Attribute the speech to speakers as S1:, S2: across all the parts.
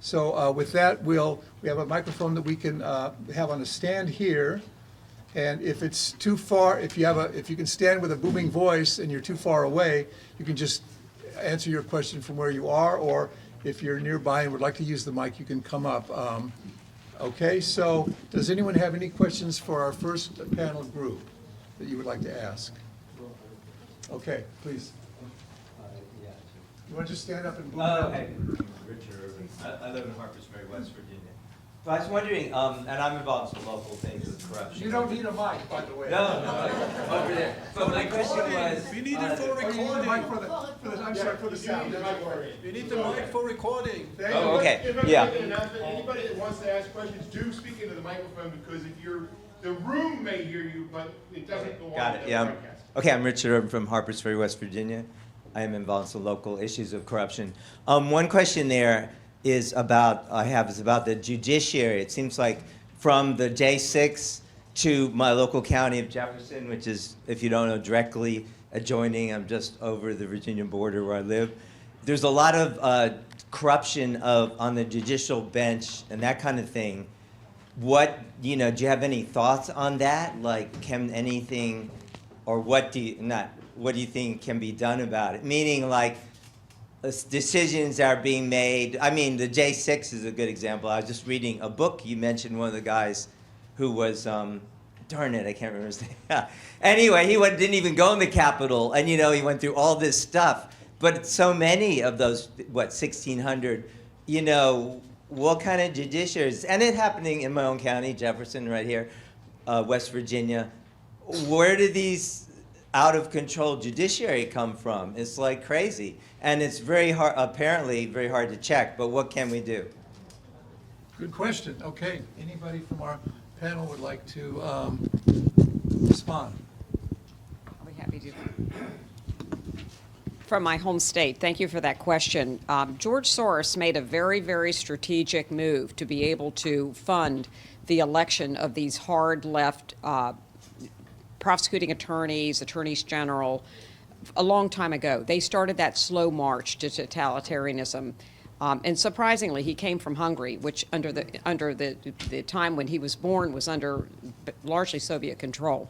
S1: So with that, we have a microphone that we can have on a stand here. And if it's too far, if you can stand with a booming voice and you're too far away, you can just answer your question from where you are, or if you're nearby and would like to use the mic, you can come up. Okay, so does anyone have any questions for our first panel group that you would like to ask? Okay, please. You want to just stand up and boom?
S2: Hey, Richard Irvin. I live in Harpersburg, West Virginia. So I was wondering, and I'm involved in some local things with corruption.
S1: You don't need a mic, by the way.
S2: No, over there. But my question was...
S3: We need it for recording.
S1: I'm sorry, for the sound.
S3: We need the mic for recording.
S2: Oh, okay,
S4: If I
S2: yeah.
S4: make an announcement, anybody that wants to ask questions, do speak into the microphone, because the room may hear you, but it doesn't go on.
S2: Got it,
S4: the
S2: yeah.
S4: broadcast.
S2: Okay, I'm Richard Urban from Harpersburg, West Virginia. I am involved in some local issues of corruption. One question there is about the judiciary. It seems like from the J6 to my local county of Jefferson, which is, if you don't know, directly adjoining, I'm just over the Virginia border where I live. There's a lot of corruption on the judicial bench and that kind of thing. Do you have any thoughts on that? Like, can anything, or what do you think can be done about it? Meaning, like, decisions are being made. I mean, the J6 is a good example. I was just reading a book. You mentioned one of the guys who was, darn it, I can't remember his name. Anyway, he didn't even go in the Capitol, and, he went through all this stuff. But so many of those, 1,600, what kind of judiciaries? And it happening in my own county, Jefferson, right here, West Virginia. Where do these out-of-control judiciary come from? It's like crazy. And it's apparently very hard to check, but what can we do?
S1: Good question. Okay, anybody from our panel would like to respond?
S5: I'll be happy to. From my home state, thank you for that question. George Soros made a very, very strategic move to be able to fund the election of these hard left prosecuting attorneys, attorneys general, a long time ago. They started that slow march to totalitarianism. And surprisingly, he came from Hungary, which under the time when he was born was under largely Soviet control.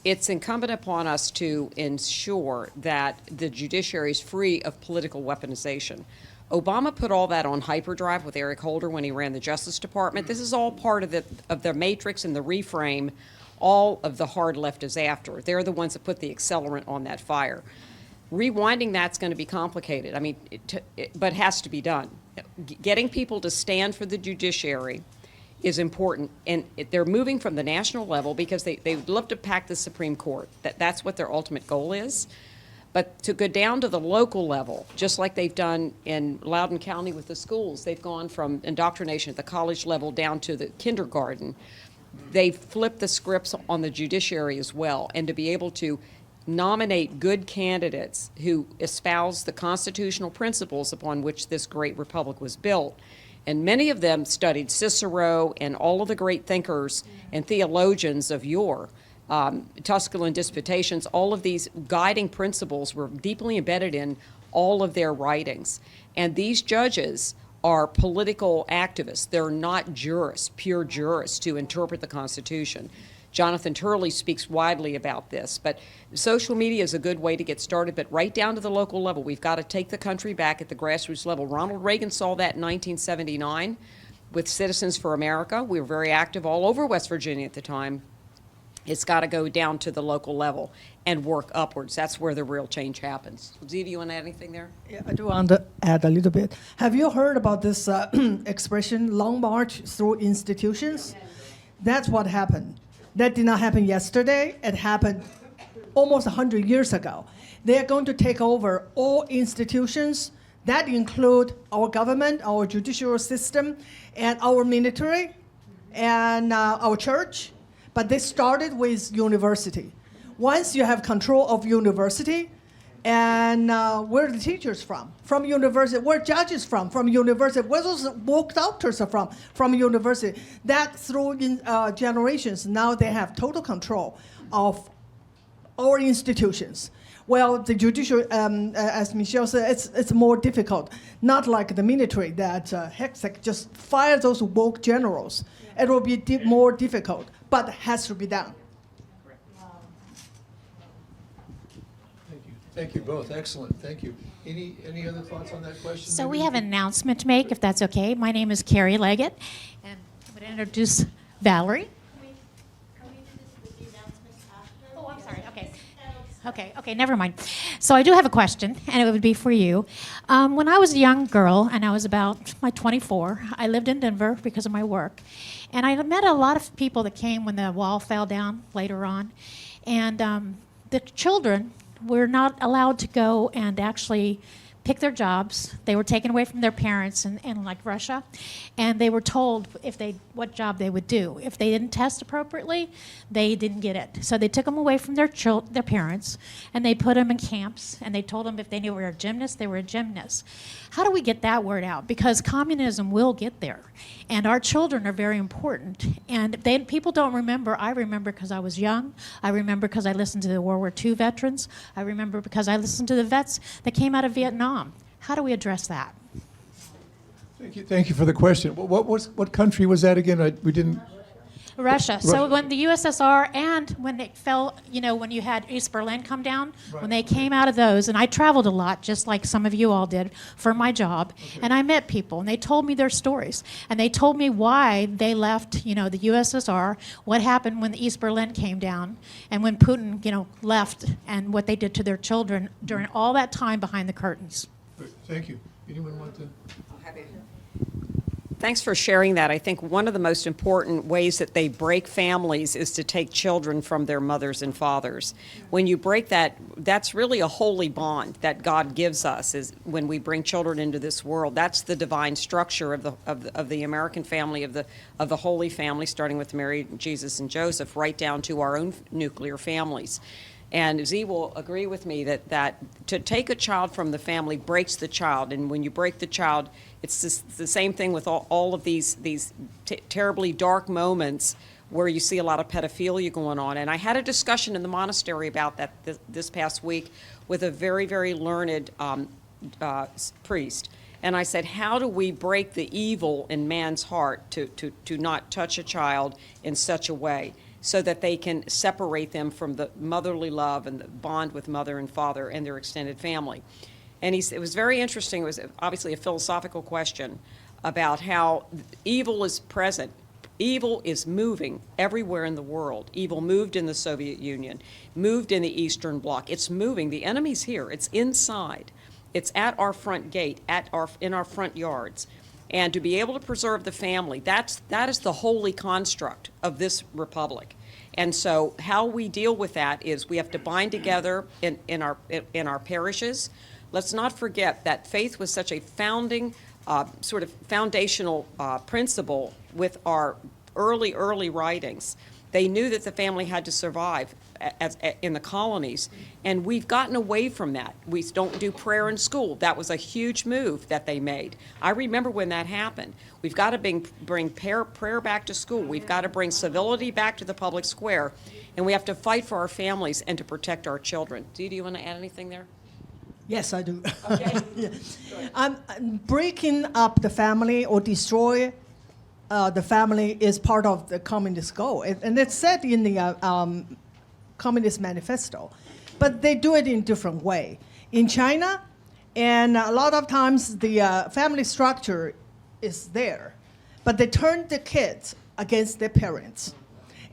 S5: It's incumbent upon us to ensure that the judiciary is free of political weaponization. Obama put all that on hyperdrive with Eric Holder when he ran the Justice Department. This is all part of the matrix and the reframe all of the hard left is after. They're the ones that put the accelerant on that fire. Rewinding that's going to be complicated. I mean, but it has to be done. Getting people to stand for the judiciary is important, and they're moving from the national level because they would love to pack the Supreme Court. That's what their ultimate goal is. But to go down to the local level, just like they've done in Loudoun County with the schools, they've gone from indoctrination at the college level down to the kindergarten. They've flipped the scripts on the judiciary as well, and to be able to nominate good candidates who espouse the constitutional principles upon which this great republic was built. And many of them studied Cicero and all of the great thinkers and theologians of yore. Tusculan disputations, all of these guiding principles were deeply embedded in all of their writings. And these judges are political activists. They're not jurists, pure jurists to interpret the Constitution. Jonathan Turley speaks widely about this, but social media is a good way to get started, but right down to the local level. We've got to take the country back at the grassroots level. Ronald Reagan saw that in 1979 with Citizens for America. We were very active all over West Virginia at the time. It's got to go down to the local level and work upwards. That's where the real change happens. Ziva, you want to add anything there?
S6: Yeah, I do want to add a little bit. Have you heard about this expression, long march through institutions? That's what happened. That did not happen yesterday. It happened almost 100 years ago. They are going to take over all institutions. That include our government, our judicial system, and our military, and our church. But they started with university. Once you have control of university, and where are the teachers from? From university. Where are judges from? From university. Where those woke doctors are from? From university. That through generations, now they have total control of our institutions. Well, the judicial, as Michelle said, it's more difficult. Not like the military that Hegseth just fire those woke generals. It will be more difficult, but has to be done.
S1: Thank you both, excellent, thank you. Any other thoughts on that question?
S7: So
S1: maybe?
S7: we have an announcement to make, if that's okay. My name is Carrie Leggett, and I'm going to introduce Valerie. Oh, I'm sorry. Okay, never mind. So I do have a question, and it would be for you. When I was a young girl, and I was about 24, I lived in Denver because of my work, and I met a lot of people that came when the wall fell down later on, and the children were not allowed to go and actually pick their jobs. They were taken away from their parents in like Russia, and they were told what job they would do. If they didn't test appropriately, they didn't get it. So they took them away from their parents, and they put them in camps, and they told them if they were a gymnast, they were a gymnast. How do we get that word out? Because communism will get there, and our children are very important. And people don't remember. I remember because I was young. I remember because I listened to the World War II veterans. I remember because I listened to the vets that came out of Vietnam. How do we address that?
S1: Thank you for the question. What country was that again? We didn't.
S7: Russia. So
S1: Russia.
S7: when the USSR and when it fell, when you had East Berlin come down, when they came out of those, and I traveled a lot, just like some of you all did, for my job, and I met people, and they told me their stories, and they told me why they left, the USSR, what happened when the East Berlin came down, and when Putin, left, and what they did to their children during all that time behind the curtains.
S1: Thank you. Anyone want to?
S5: Thanks for sharing that. I think one of the most important ways that they break families is to take children from their mothers and fathers. When you break that, that's really a holy bond that God gives us, is when we bring children into this world. That's the divine structure of the American family, of the Holy Family, starting with Mary, Jesus, and Joseph, right down to our own nuclear families. And Z will agree with me that to take a child from the family breaks the child. And when you break the child, it's the same thing with all of these terribly dark moments where you see a lot of pedophilia going on. And I had a discussion in the monastery about that this past week with a very, very learned priest. And I said, how do we break the evil in man's heart to not touch a child in such a way, so that they can separate them from the motherly love and the bond with mother and father and their extended family? And it was very interesting. It was obviously a philosophical question about how evil is present. Evil is moving everywhere in the world. Evil moved in the Soviet Union, moved in the Eastern Bloc. It's moving. The enemy's here. It's inside. It's at our front gate, in our front yards. And to be able to preserve the family, that is the holy construct of this republic. And so how we deal with that is we have to bind together in our parishes. Let's not forget that faith was such a sort of foundational principle with our early writings. They knew that the family had to survive in the colonies, and we've gotten away from that. We don't do prayer in school. That was a huge move that they made. I remember when that happened. We've got to bring prayer back to school. We've got to bring civility back to the public square, and we have to fight for our families and to protect our children. Do you want to add anything there?
S6: Yes, I do.
S5: Okay.
S6: Yeah. Breaking up the family or destroy the family is part of the communist goal. And it's said in the Communist Manifesto. But they do it in different way. In China, and a lot of times the family structure is there, but they turn the kids against their parents.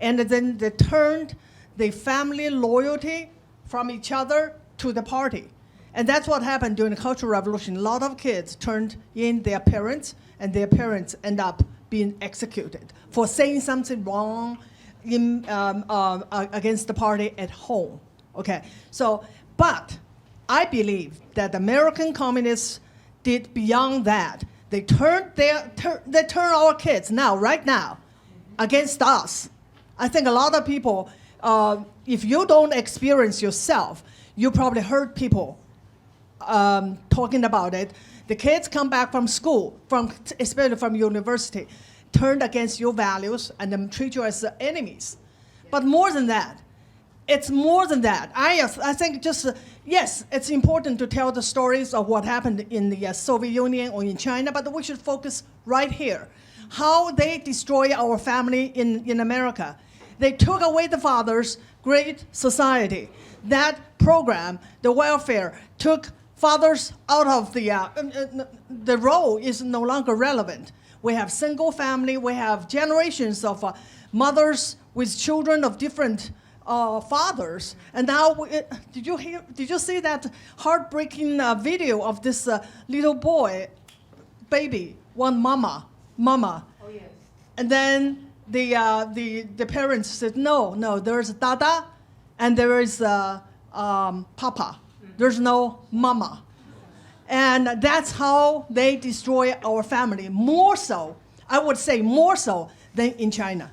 S6: And then they turned the family loyalty from each other to the party. And that's what happened during the Cultural Revolution. A lot of kids turned in their parents, and their parents end up being executed for saying something wrong against the party at home. Okay, so, but I believe that American communists did beyond that. They turn our kids right now, against us. I think a lot of people, if you don't experience yourself, you probably heard people talking about it. The kids come back from school, especially from university, turned against your values and then treat you as enemies. But more than that, it's more than that. I think just, yes, it's important to tell the stories of what happened in the Soviet Union or in China, but we should focus right here. How they destroy our family in America. They took away the fathers, great society. That program, the welfare, took fathers out of the role is no longer relevant. We have single family, we have generations of mothers with children of different fathers. And now, did you see that heartbreaking video of this little boy, baby, one mama? Oh, yes. And then the parents said, no, there's Dada and there is Papa. There's no Mama. And that's how they destroy our family. More so, I would say more so than in China.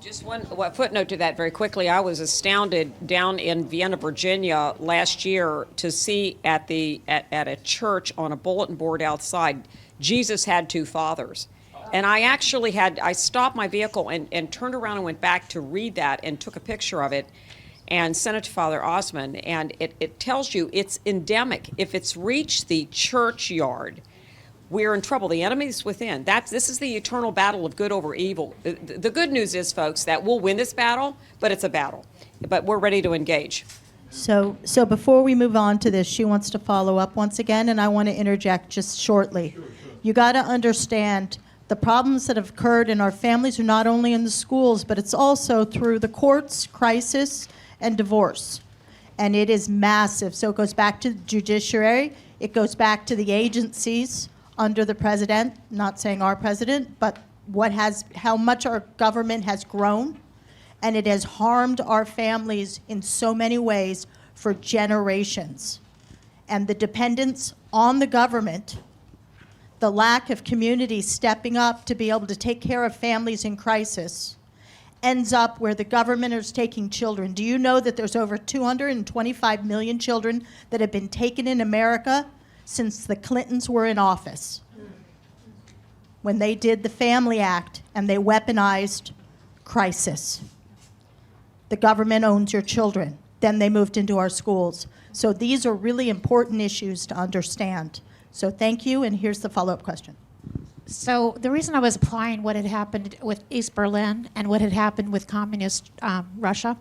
S5: Just one footnote to that very quickly. I was astounded down in Vienna, Virginia last year to see at a church on a bulletin board outside, Jesus had two fathers. And I stopped my vehicle and turned around and went back to read that and took a picture of it and sent it to Father Osman. And it tells you it's endemic. If it's reached the churchyard, we're in trouble. The enemy is within. This is the eternal battle of good over evil. The good news is, folks, that we'll win this battle, but it's a battle. But we're ready to engage.
S8: So before we move on to this, she wants to follow up once again, and I want to interject just shortly. Sure. You got to understand the problems that have occurred in our families are not only in the schools, but it's also through the courts, crisis, and divorce. And it is massive. So it goes back to the judiciary. It goes back to the agencies under the president, not saying our president, but how much our government has grown. And it has harmed our families in so many ways for generations. And the dependence on the government, the lack of communities stepping up to be able to take care of families in crisis, ends up where the government is taking children. Do you know that there's over 225 million children that have been taken in America since the Clintons were in office? When they did the Family Act and they weaponized crisis. The government owns your children. Then they moved into our schools. So these are really important issues to understand. So thank you, and here's the follow-up question.
S7: So the reason I was applying what had happened with East Berlin and what had happened with communist Russia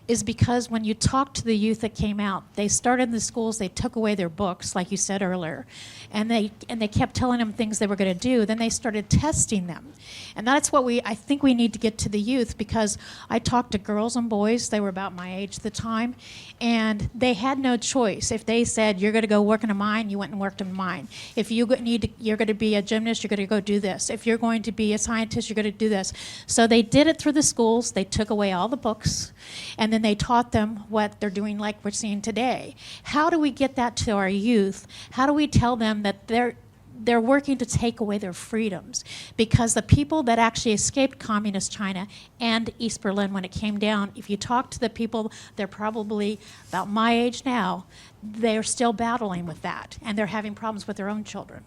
S7: is because when you talk to the youth that came out, they started in the schools, they took away their books, like you said earlier, and they kept telling them things they were going to do. Then they started testing them. And that's what I think we need to get to the youth, because I talked to girls and boys, they were about my age at the time, and they had no choice. If they said, you're going to go work in a mine, you went and worked in a mine. If you're going to be a gymnast, you're going to go do this. If you're going to be a scientist, you're going to do this. So they did it through the schools. They took away all the books, and then they taught them what they're doing like we're seeing today. How do we get that to our youth? How do we tell them that they're working to take away their freedoms? Because the people that actually escaped communist China and East Berlin when it came down, if you talk to the people, they're probably about my age now, they're still battling with that, and they're having problems with their own children.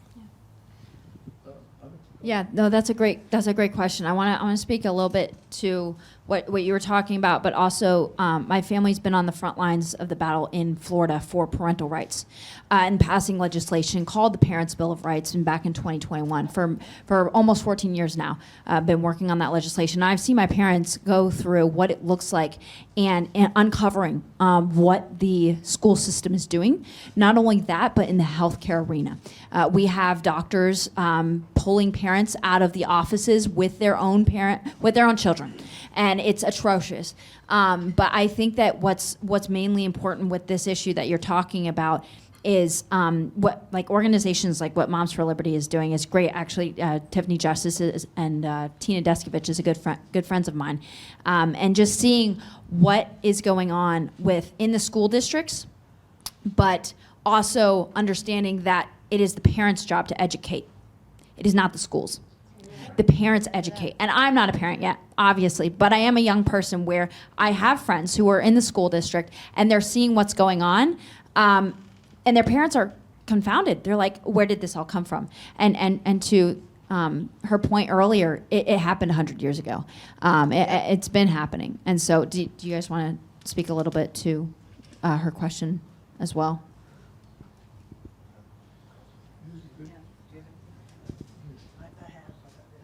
S9: Yeah, no, that's a great question. I want to speak a little bit to what you were talking about, but also my family's been on the front lines of the battle in Florida for parental rights and passing legislation called the Parents' Bill of Rights, and back in 2021 for almost 14 years now. I've been working on that legislation. I've seen my parents go through what it looks like and uncovering what the school system is doing. Not only that, but in the healthcare arena. We have doctors pulling parents out of the offices with their own children. And it's atrocious. But I think that what's mainly important with this issue that you're talking about is what organizations like what Moms for Liberty is doing is great. Actually, Tiffany Justice and Tina Deskovich is a good friends of mine, and just seeing what is going on in the school districts, but also understanding that it is the parents' job to educate. It is not the schools. The parents educate. And I'm not a parent yet, obviously, but I am a young person where I have friends who are in the school district and they're seeing what's going on, and their parents are confounded. They're like, where did this all come from? And to her point earlier, it happened 100 years ago. It's been happening. And so do you guys want to speak a little bit to her question as well?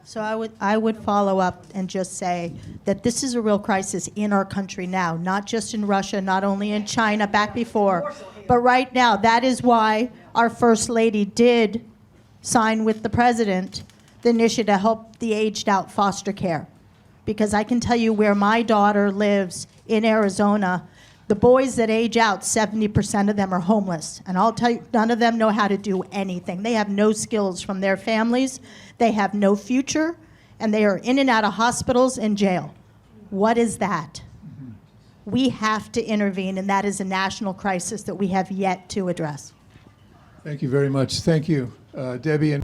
S8: So I would follow up and just say that this is a real crisis in our country now, not just in Russia, not only in China back before, but right now. That is why our First Lady did sign with the President the initiative to help the aged out foster care. Because I can tell you where my daughter lives in Arizona, the boys that age out, 70% of them are homeless. And I'll tell you, none of them know how to do anything. They have no skills from their families. They have no future, and they are in and out of hospitals and jail. What is that? We have to intervene, and that is a national crisis that we have yet to address.
S1: Thank you very much. Thank you, Debbie. And